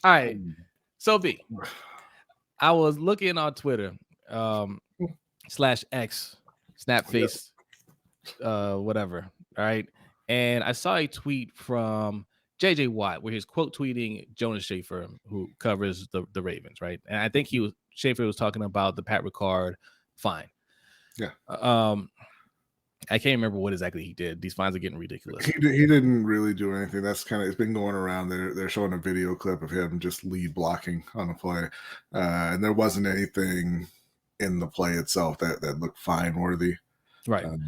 All right. So B, I was looking on Twitter, /X, Yep. Snapface, whatever. All right. And I saw a tweet from JJ Watt where he's quote tweeting Jonas Schaefer, who covers the Ravens, right? And I think Schaefer was talking about the Pat Ricard fine. Yeah. I can't remember what exactly he did. These fines are getting ridiculous. He didn't really do anything. That's kind of, it's been going around. They're showing a video clip of him just lead blocking on a play, and there wasn't anything in the play itself that looked fine worthy. Right. Um,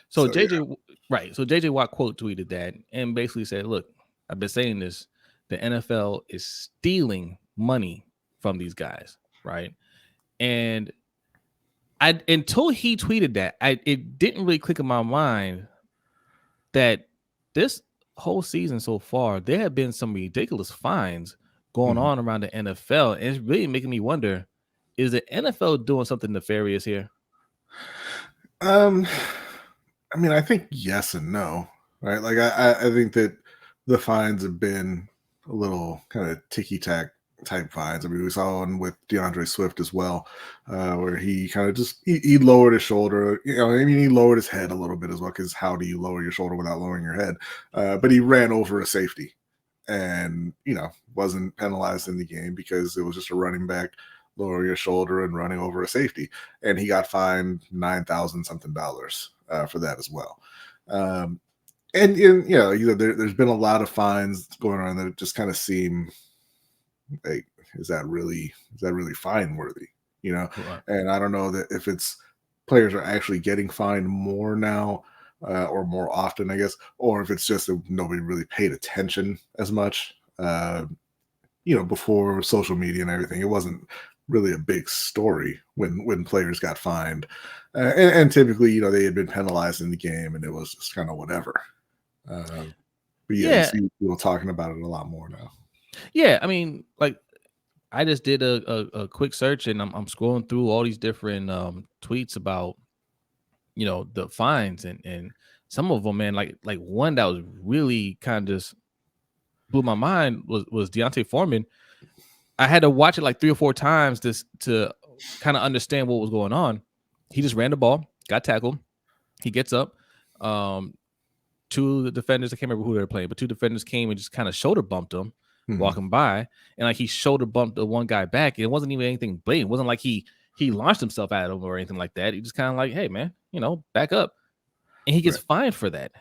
So yeah. JJ, right. So JJ Watt quote tweeted that and basically said, "Look, I've been saying this. The NFL is stealing money from these guys, right?" And until he tweeted that, it didn't really click in my mind that this whole season so far there have been some ridiculous fines going on around the NFL, and it's really making me wonder: is the NFL doing something nefarious here? I mean, I think yes and no, right? Like I think that the fines have been a little kind of ticky tack type fines. I mean, we saw one with DeAndre Swift as well, where he kind of just he lowered his shoulder. You know, I mean, he lowered his head a little bit as well. Because how do you lower your shoulder without lowering your head? But he ran over a safety, and wasn't penalized in the game because it was just a running back lower your shoulder and running over a safety, and he got fined $9,000 something for that as well. And there's been a lot of fines going on that just kind of seem like, is that really fine worthy? Right. And I don't know that if it's players are actually getting fined more now, or more often, I guess, or if it's just that nobody really paid attention as much. Before social media and everything, it wasn't really a big story when players got fined, and typically, they had been penalized in the game, and it was just kind of whatever. But you see people talking about it a lot more now. Yeah, I mean, like, I just did a quick search, and I'm scrolling through all these different tweets about the fines, and some of them, man, like one that was really kind of just blew my mind was D'Onta Foreman. I had to watch it like 3 or 4 times to kind of understand what was going on. He just ran the ball, got tackled. He gets up. 2 of the defenders, I can't remember who they were playing, but 2 defenders came and just kind of shoulder bumped him, walking by, and like he shoulder bumped the one guy back. It wasn't even anything blatant. It wasn't like he launched himself at him or anything like that. He just kind of like, hey man, back up, and he gets fined for that.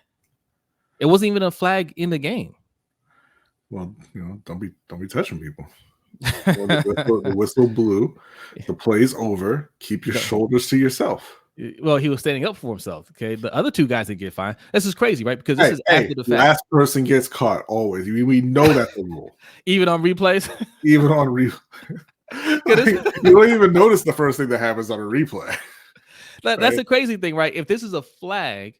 It wasn't even a flag in the game. Well, don't be touching people. The whistle blew. The play's over. Keep your shoulders to yourself. Well, he was standing up for himself. Okay, the other 2 guys that get fined. This is crazy, right? Because this is after the fact. Last person gets caught always. We know that's the rule. Even on replays. Even on replay. You don't even notice the first thing that happens on a replay. That's the crazy thing, right? If this is a flag,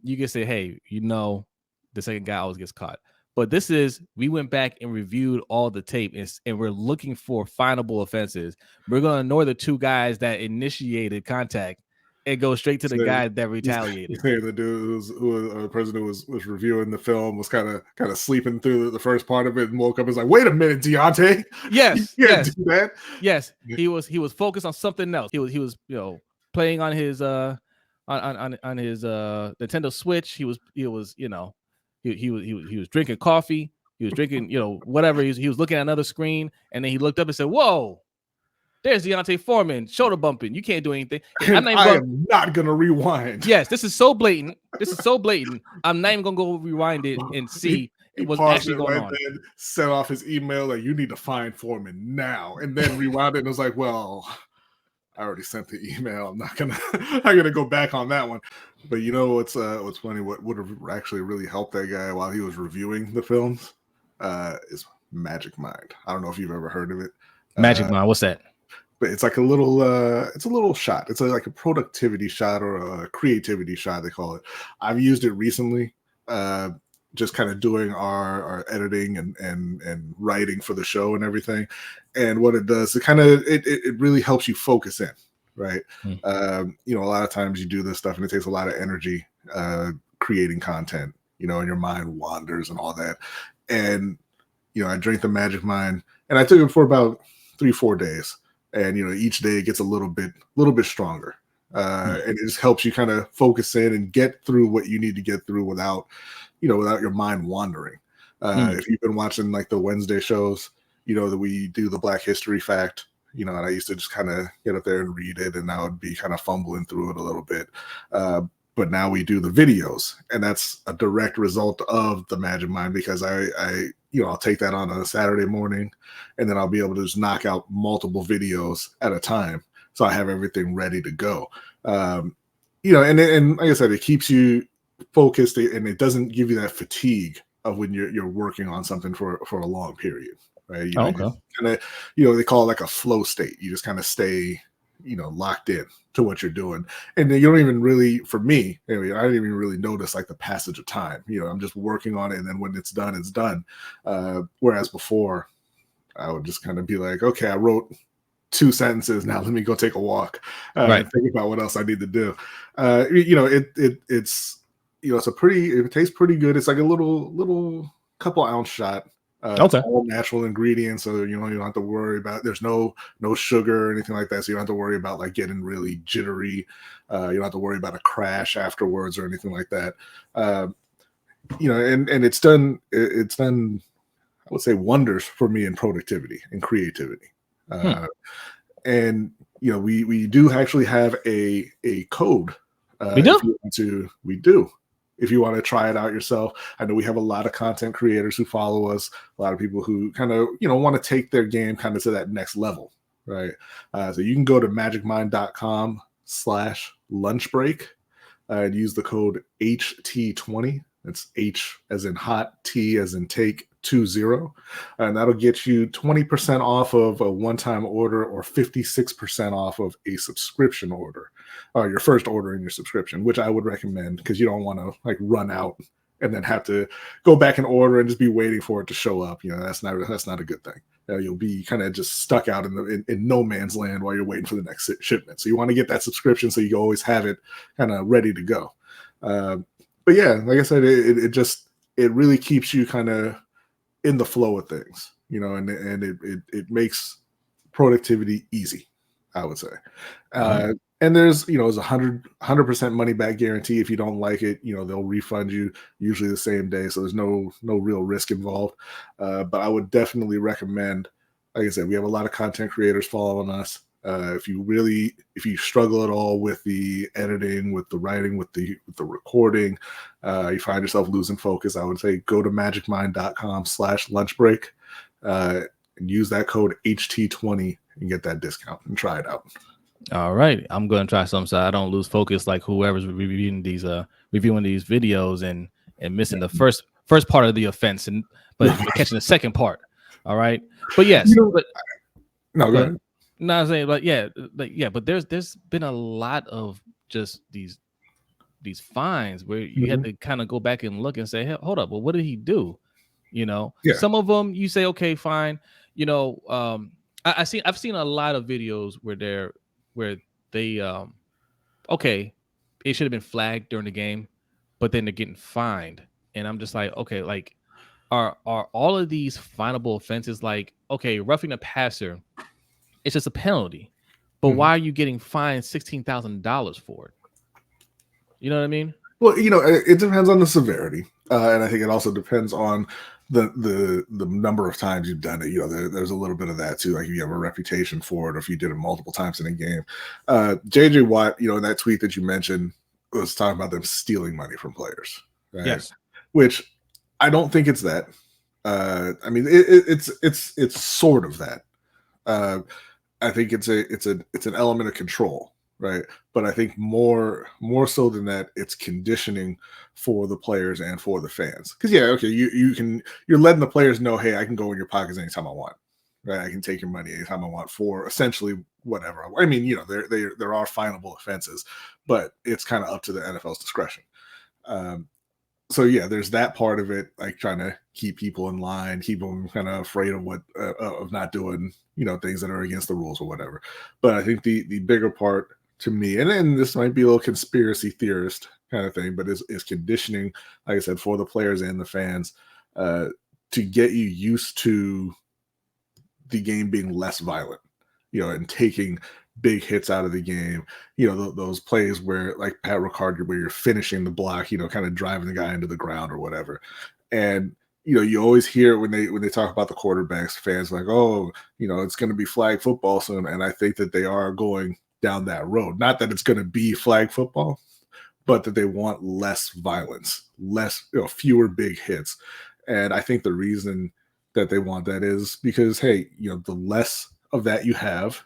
you can say, hey, the second guy always gets caught. But this is, we went back and reviewed all the tape, and we're looking for finable offenses. We're going to ignore the 2 guys that initiated contact and go straight to the guy that retaliated. The dude the person who was reviewing the film was kind of sleeping through the first part of it and woke up and was like, "Wait a minute, D'Onta." Yes, you can't do that. Yes, he was focused on something else. He was playing on his on his Nintendo Switch. He was drinking coffee. He was drinking whatever. He was looking at another screen, and then he looked up and said, "Whoa, there's D'Onta Foreman shoulder bumping. You can't do anything." I'm not gonna rewind. Yes, this is so blatant. I'm not even gonna go rewind it and see what's actually going on. Then sent off his email like, "You need to find Foreman now," and then rewound it and was like, "Well, I already sent the email. I'm not gonna go back on that one." But what's funny? What would have actually really helped that guy while he was reviewing the films is Magic Mind. I don't know if you've ever heard of it. Magic Mind. What's that? But it's like a little shot. It's like a productivity shot or a creativity shot, they call it. I've used it recently, just kind of doing our editing and writing for the show and everything. And what it does, it really helps you focus in, right? A lot of times you do this stuff and it takes a lot of energy creating content, and your mind wanders and all that. And I drank the Magic Mind, and I took it for about 3-4 days, and each day it gets a little bit stronger, and it just helps you kind of focus in and get through what you need to get through without without your mind wandering. If you've been watching like the Wednesday shows, that we do the Black History Fact, and I used to just kind of get up there and read it, and I would be kind of fumbling through it a little bit. But now we do the videos, and that's a direct result of the Magic Mind, because I'll take that on a Saturday morning, and then I'll be able to just knock out multiple videos at a time, so I have everything ready to go. And like I said, it keeps you focused, and it doesn't give you that fatigue of when you're working on something for a long period, right? Okay. Kind of, they call it like a flow state. You just kind of stay, locked in to what you're doing, and then you don't even really, for me, anyway, I didn't even really notice like the passage of time. I'm just working on it, and then when it's done, it's done. Whereas before, I would just kind of be like, okay, I wrote 2 sentences. Now let me go take a walk, Right. and think about what else I need to do. It tastes pretty good. It's like a little couple ounce shot. It's Okay. all natural ingredients, so you don't have to worry about. There's no sugar or anything like that, so you don't have to worry about like getting really jittery. You don't have to worry about a crash afterwards or anything like that. And it's done. It's done, I would say, wonders for me in productivity and creativity. And we do actually have a code. We do? We do. If you want to try it out yourself. I know we have a lot of content creators who follow us, a lot of people who kind of want to take their game kind of to that next level, right? So you can go to magicmind.com/lunchbreak and use the code HT20. That's H as in hot, T as in take, 20, and that'll get you 20% off of a one-time order, or 56% off of a subscription order, your first order in your subscription, which I would recommend, because you don't want to like run out and then have to go back and order and just be waiting for it to show up. That's not a good thing. You'll be kind of just stuck out in no man's land while you're waiting for the next shipment. So you want to get that subscription so you always have it kind of ready to go. But yeah, like I said, it really keeps you kind of in the flow of things, and it makes productivity easy, I would say. And there's, it's 100% money back guarantee. If you don't like it, they'll refund you usually the same day. So there's no real risk involved. But I would definitely recommend, like I said, we have a lot of content creators following us. If you struggle at all with the editing, with the writing, with the recording, you find yourself losing focus, I would say go to magicmind.com/lunchbreak and use that code HT20 and get that discount and try it out. All right, I'm going to try some so I don't lose focus like whoever's reviewing these videos and missing the first part of the offense, but catching the second part. All right, but yes, go ahead. No, I'm saying, but but there's been a lot of just these fines where you have to kind of go back and look and say, hey, hold up, well, what did he do? Some of them you say, okay, fine. I've seen a lot of videos where they okay, it should have been flagged during the game, but then they're getting fined, and I'm just like, okay, like are all of these finable offenses like, okay, roughing a passer, it's just a penalty, but why are you getting fined $16,000 for it? You know what I mean? Well, it depends on the severity, and I think it also depends on the number of times you've done it. There's a little bit of that too. Like if you have a reputation for it, or if you did it multiple times in a game. JJ Watt, in that tweet that you mentioned, was talking about them stealing money from players. Right? Yes. Which I don't think it's that. I mean, it's sort of that. I think it's an element of control, right? But I think more so than that, it's conditioning for the players and for the fans. Because you're letting the players know, hey, I can go in your pockets anytime I want, right? I can take your money anytime I want for essentially whatever. I mean, there are finable offenses, but it's kind of up to the NFL's discretion. So yeah, there's that part of it, like trying to keep people in line, keep them kind of afraid of of not doing, things that are against the rules or whatever. But I think the bigger part to me, and then this might be a little conspiracy theorist kind of thing, but is conditioning, like I said, for the players and the fans, to get you used to the game being less violent, and taking big hits out of the game. Those plays where, like Pat Ricard, where you're finishing the block, kind of driving the guy into the ground or whatever. And you always hear when they talk about the quarterbacks, fans like, oh, it's going to be flag football soon. And I think that they are going down that road. Not that it's going to be flag football, but that they want less violence, fewer big hits. And I think the reason that they want that is because, hey, the less of that you have,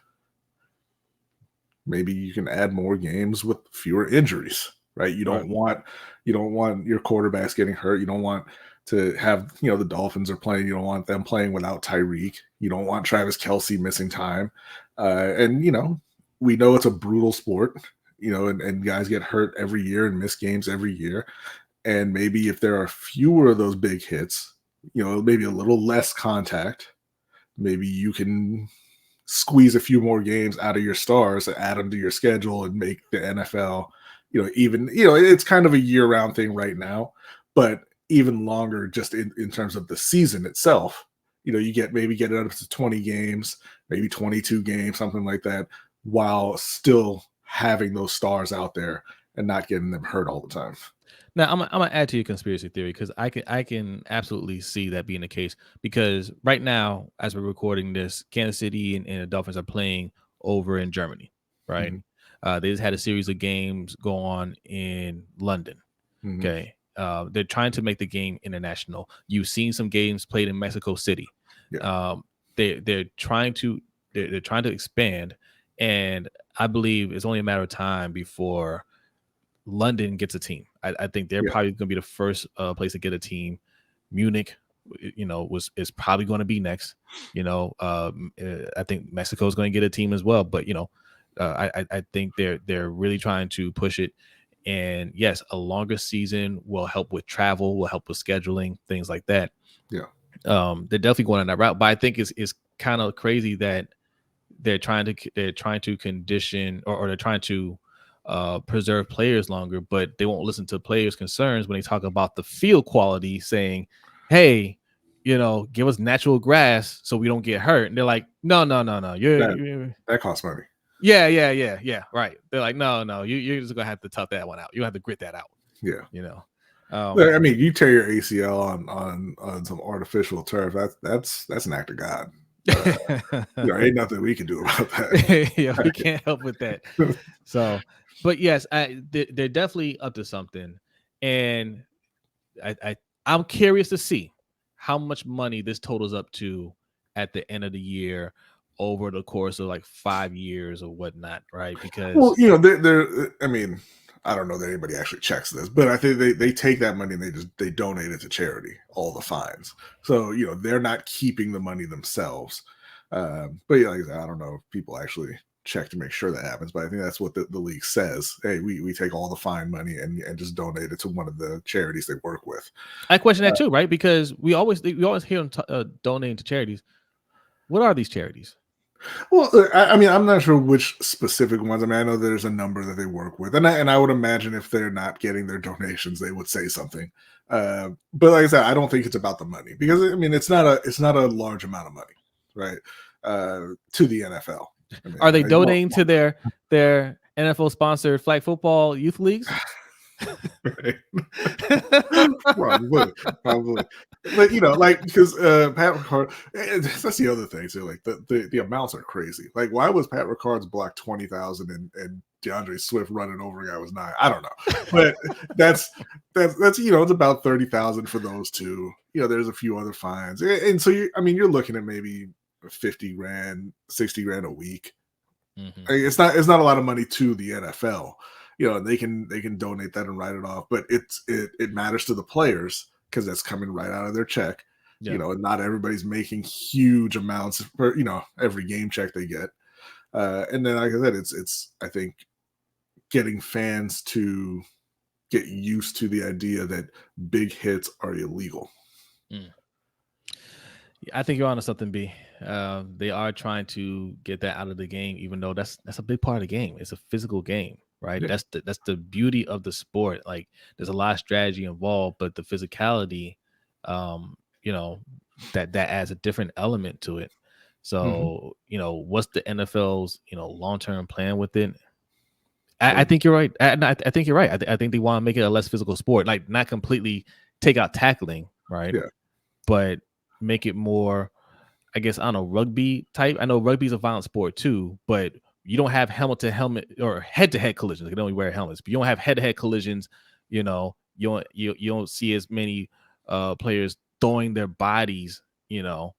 maybe you can add more games with fewer injuries, right? You don't want your quarterbacks getting hurt. You don't want to have, the Dolphins are playing. You don't want them playing without Tyreek. You don't want Travis Kelce missing time. And we know it's a brutal sport, and guys get hurt every year and miss games every year. And maybe if there are fewer of those big hits, maybe a little less contact, maybe you can squeeze a few more games out of your stars and add them to your schedule and make the NFL, even, it's kind of a year-round thing right now, but even longer just in terms of the season itself. You get it up to 20 games, maybe 22 games, something like that, while still having those stars out there and not getting them hurt all the time. Now, I'm gonna add to your conspiracy theory because I can absolutely see that being the case. Because right now, as we're recording this, Kansas City and the Dolphins are playing over in Germany, right? Mm-hmm. They just had a series of games go on in London. Mm-hmm. Okay, they're trying to make the game international. You've seen some games played in Mexico City. Yeah. They're trying to expand, and I believe it's only a matter of time before London gets a team. I think they're probably going to be the first place to get a team. Munich, is probably going to be next. I think Mexico is going to get a team as well. But I think they're really trying to push it. And yes, a longer season will help with travel, will help with scheduling, things like that. Yeah. They're definitely going on that route. But I think it's kind of crazy that they're trying to condition or they're trying to preserve players longer, but they won't listen to players' concerns when they talk about the field quality, saying, hey, give us natural grass so we don't get hurt. And they're like, no. That costs money. Yeah. Right. They're like, no, you're just gonna have to tough that one out. You have to grit that out. Yeah. I mean, you tear your ACL on some artificial turf. That's an act of God. Ain't nothing we can do about that. Yeah, we can't help with that. So, but yes, they're definitely up to something, and I'm curious to see how much money this totals up to at the end of the year over the course of like 5 years or whatnot, right? Because they're I mean, I don't know that anybody actually checks this, but I think they take that money and they donate it to charity, all the fines. So they're not keeping the money themselves. But like I said, I don't know if people actually check to make sure that happens, but I think that's what the league says. Hey, we take all the fine money and just donate it to one of the charities they work with. I question that too, right? Because we always hear them donating to charities. What are these charities? Well, I mean, I'm not sure which specific ones. I mean, I know there's a number that they work with, and I would imagine if they're not getting their donations, they would say something. But like I said, I don't think it's about the money because I mean, it's not a large amount of money, right? To the NFL. I mean, are they donating to their NFL sponsored flag football youth leagues? Right. Probably. But because Pat Ricard, that's the other thing too. Like the amounts are crazy. Like, why was Pat Ricard's block 20,000 and DeAndre Swift running over a guy was 9? I don't know, but that's it's about 30,000 for those two. There's a few other fines, and so you're looking at maybe 50 grand, 60 grand a week. Mm-hmm. It's not a lot of money to the NFL. They can donate that and write it off, but it matters to the players because that's coming right out of their check. Yeah. Not everybody's making huge amounts for every game check they get. And then, like I said, it's I think getting fans to get used to the idea that big hits are illegal. I think you're onto something, B. They are trying to get that out of the game, even though that's a big part of the game. It's a physical game, right? Yeah. That's the beauty of the sport. Like, there's a lot of strategy involved, but the physicality, that adds a different element to it. So, what's the NFL's, long-term plan with it? I think you're right. I think you're right. I think they want to make it a less physical sport, like not completely take out tackling, right? Yeah. But make it more, I guess, I don't know, rugby type. I know rugby's a violent sport too, but you don't have helmet to helmet or head to head collisions. They can only wear helmets, but you don't have head to head collisions. You don't see as many players throwing their bodies, at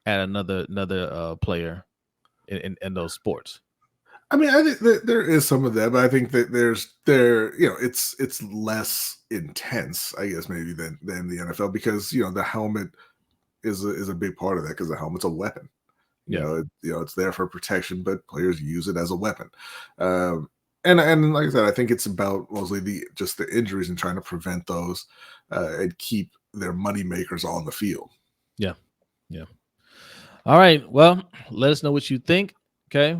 another player in those sports. I mean, I think that there is some of that, but I think that it's less intense, I guess, maybe than the NFL, because the helmet is a big part of that, because the helmet's a weapon. Yeah. It's there for protection, but players use it as a weapon. And like I said, I think it's about mostly the injuries and trying to prevent those, and keep their money makers on the field. Yeah. Yeah. All right. Well, let us know what you think. Okay.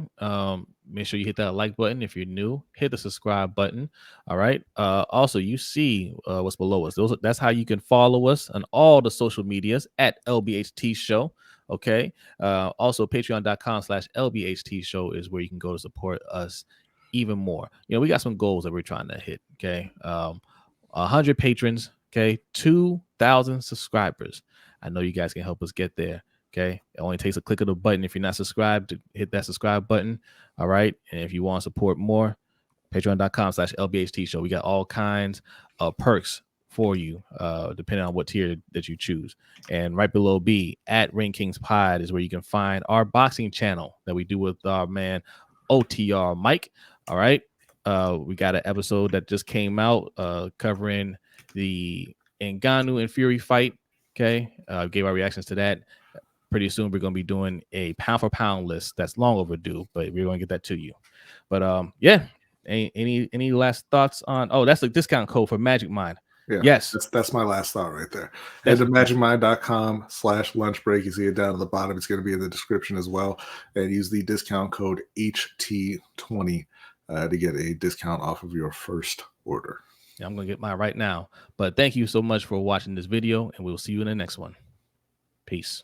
Make sure you hit that like button. If you're new, hit the subscribe button. All right. Also, you see what's below us. That's how you can follow us on all the social medias at LBHT Show. Okay. Also, patreon.com/LBHT Show is where you can go to support us even more. We got some goals that we're trying to hit. Okay. 100 patrons. Okay. 2,000 subscribers. I know you guys can help us get there. Okay. It only takes a click of the button. If you're not subscribed, to hit that subscribe button. All right. And if you want to support more, patreon.com/LBHT Show. We got all kinds of perks for you, depending on what tier that you choose. And right below B, at Ring Kings Pod, is where you can find our boxing channel that we do with our man OTR Mike. All right. We got an episode that just came out covering the Ngannou and Fury fight. Okay. Gave our reactions to that. Pretty soon we're going to be doing a pound for pound list that's long overdue, but we're going to get that to you. But yeah, any last thoughts on? Oh, that's the discount code for Magic Mind. Yeah, yes, that's my last thought right there. Head to magicmind.com/lunchbreak. You see it down at the bottom. It's going to be in the description as well, and use the discount code HT20 to get a discount off of your first order. Yeah, I'm going to get mine right now. But thank you so much for watching this video, and we'll see you in the next one. Peace.